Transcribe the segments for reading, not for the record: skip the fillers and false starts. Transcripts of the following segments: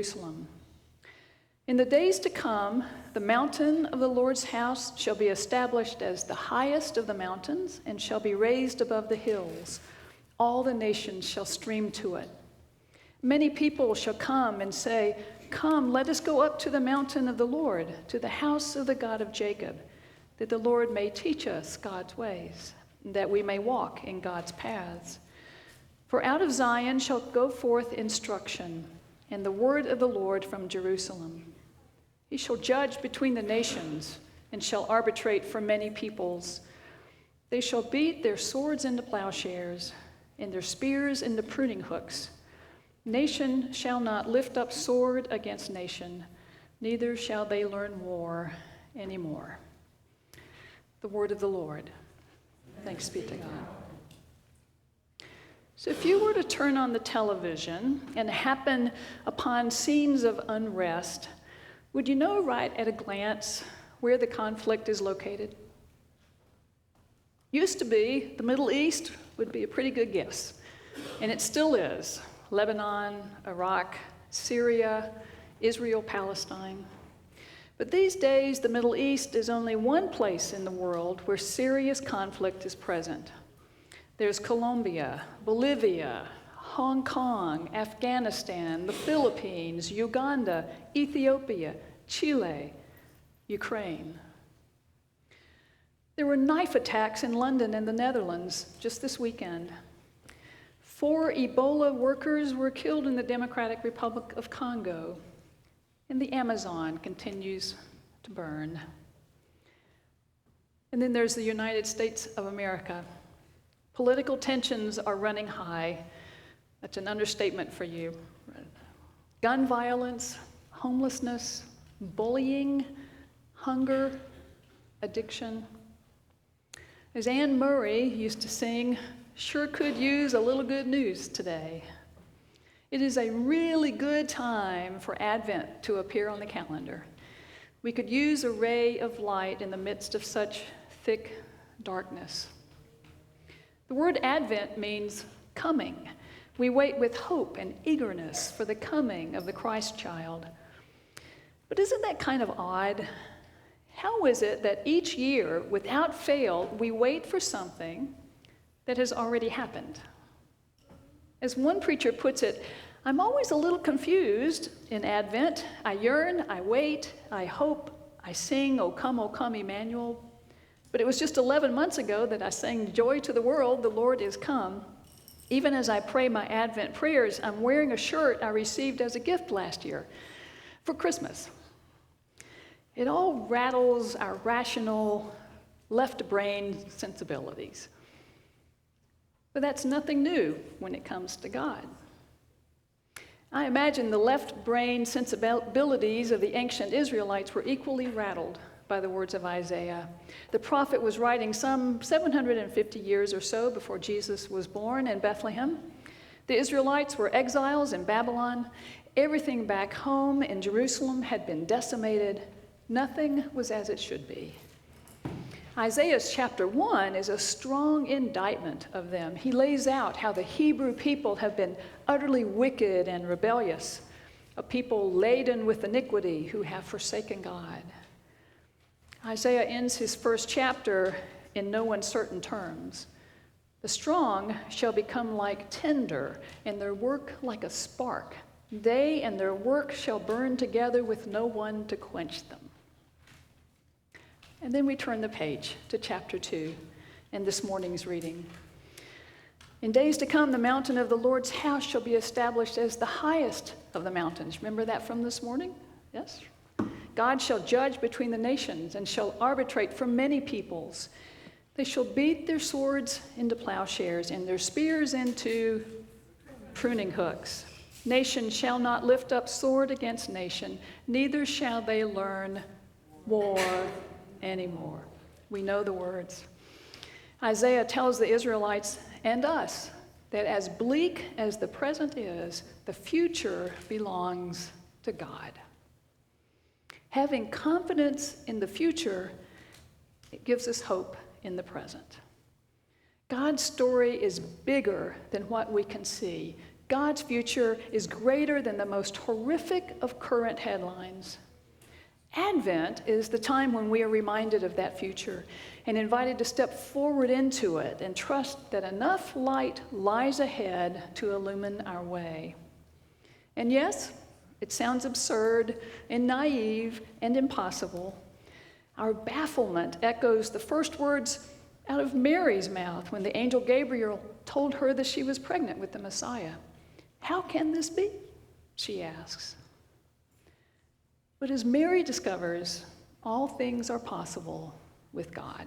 Jerusalem. In the days to come, the mountain of the Lord's house shall be established as the highest of the mountains and shall be raised above the hills. All the nations shall stream to it. Many people shall come and say, "Come, let us go up to the mountain of the Lord, to the house of the God of Jacob, that the Lord may teach us God's ways, and that we may walk in God's paths. For out of Zion shall go forth instruction, and the word of the Lord from Jerusalem. He shall judge between the nations, and shall arbitrate for many peoples. They shall beat their swords into plowshares, and their spears into pruning hooks. Nation shall not lift up sword against nation, neither shall they learn war anymore." The word of the Lord. Thanks be to God. So if you were to turn on the television and happen upon scenes of unrest, would you know right at a glance where the conflict is located? Used to be the Middle East would be a pretty good guess, and it still is. Lebanon, Iraq, Syria, Israel, Palestine. But these days, the Middle East is only one place in the world where serious conflict is present. There's Colombia, Bolivia, Hong Kong, Afghanistan, the Philippines, Uganda, Ethiopia, Chile, Ukraine. There were knife attacks in London and the Netherlands just this weekend. 4 Ebola workers were killed in the Democratic Republic of Congo, and the Amazon continues to burn. And then there's the United States of America. Political tensions are running high. That's an understatement for you. Gun violence, homelessness, bullying, hunger, addiction. As Anne Murray used to sing, "Sure could use a little good news today." It is a really good time for Advent to appear on the calendar. We could use a ray of light in the midst of such thick darkness. The word Advent means coming. We wait with hope and eagerness for the coming of the Christ child. But isn't that kind of odd? How is it that each year, without fail, we wait for something that has already happened? As one preacher puts it, "I'm always a little confused in Advent. I yearn, I wait, I hope, I sing, O come, Emmanuel. But it was just 11 months ago that I sang, 'Joy to the world, the Lord is come.' Even as I pray my Advent prayers, I'm wearing a shirt I received as a gift last year for Christmas." It all rattles our rational left brain sensibilities. But that's nothing new when it comes to God. I imagine the left brain sensibilities of the ancient Israelites were equally rattled by the words of Isaiah. The prophet was writing some 750 years or so before Jesus was born in Bethlehem. The Israelites were exiles in Babylon. Everything back home in Jerusalem had been decimated. Nothing was as it should be. Isaiah's chapter 1 is a strong indictment of them. He lays out how the Hebrew people have been utterly wicked and rebellious, a people laden with iniquity who have forsaken God. Isaiah ends his first chapter in no uncertain terms. "The strong shall become like tinder, and their work like a spark. They and their work shall burn together with no one to quench them." And then we turn the page to chapter 2 in this morning's reading. "In days to come, the mountain of the Lord's house shall be established as the highest of the mountains." Remember that from this morning? Yes? "God shall judge between the nations and shall arbitrate for many peoples. They shall beat their swords into plowshares and their spears into pruning hooks. Nation shall not lift up sword against nation, neither shall they learn war anymore." We know the words. Isaiah tells the Israelites and us that as bleak as the present is, the future belongs to God. Having confidence in the future, it gives us hope in the present. God's story is bigger than what we can see. God's future is greater than the most horrific of current headlines. Advent is the time when we are reminded of that future and invited to step forward into it and trust that enough light lies ahead to illumine our way. And yes, it sounds absurd and naive and impossible. Our bafflement echoes the first words out of Mary's mouth when the angel Gabriel told her that she was pregnant with the Messiah. "How can this be?" she asks. But as Mary discovers, all things are possible with God.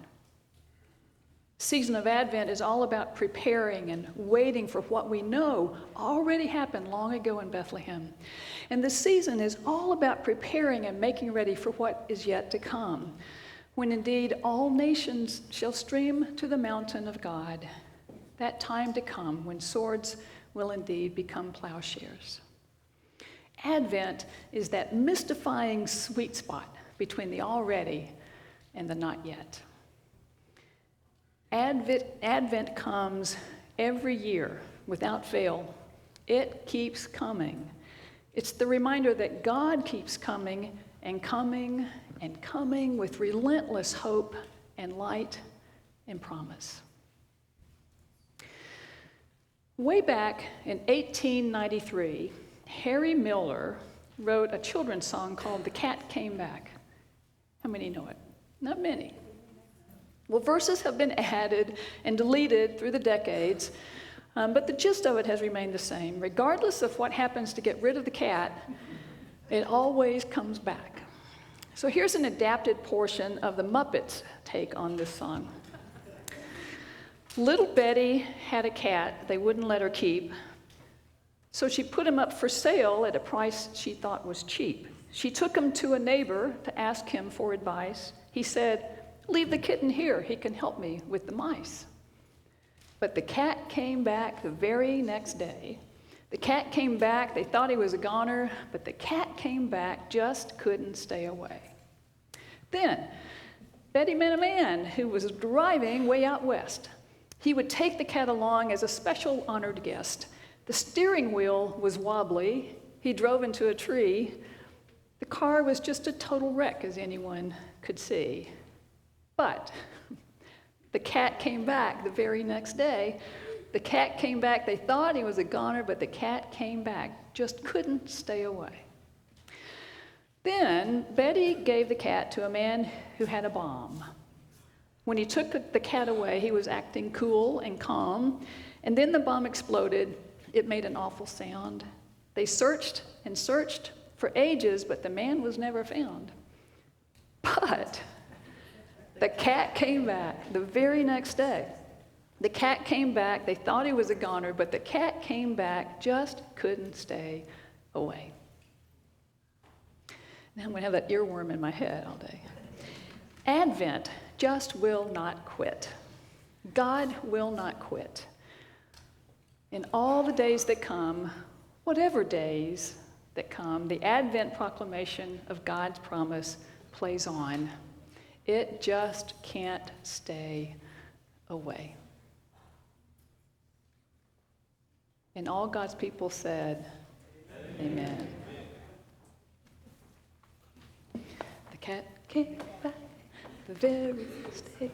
The season of Advent is all about preparing and waiting for what we know already happened long ago in Bethlehem. And this season is all about preparing and making ready for what is yet to come, when indeed all nations shall stream to the mountain of God, that time to come when swords will indeed become plowshares. Advent is that mystifying sweet spot between the already and the not yet. Advent comes every year without fail. It keeps coming. It's the reminder that God keeps coming and coming and coming with relentless hope and light and promise. Way back in 1893, Harry Miller wrote a children's song called "The Cat Came Back." How many know it? Not many. Well, verses have been added and deleted through the decades, but the gist of it has remained the same. Regardless of what happens to get rid of the cat, it always comes back. So here's an adapted portion of the Muppets' take on this song. Little Betty had a cat they wouldn't let her keep, so she put him up for sale at a price she thought was cheap. She took him to a neighbor to ask him for advice. He said, "Leave the kitten here, he can help me with the mice." But the cat came back the very next day. The cat came back, they thought he was a goner, but the cat came back, just couldn't stay away. Then, Betty met a man who was driving way out west. He would take the cat along as a special honored guest. The steering wheel was wobbly. He drove into a tree. The car was just a total wreck, as anyone could see. But the cat came back the very next day. The cat came back. They thought he was a goner, but the cat came back, just couldn't stay away. Then Betty gave the cat to a man who had a bomb. When he took the cat away, he was acting cool and calm, and then the bomb exploded. It made an awful sound. They searched and searched for ages, but the man was never found. But the cat came back the very next day. The cat came back. They thought he was a goner, but the cat came back, just couldn't stay away. Now I'm going to have that earworm in my head all day. Advent just will not quit. God will not quit. In all the days that come, whatever days that come, the Advent proclamation of God's promise plays on. It just can't stay away. And all God's people said, Amen. The cat came back the very next day.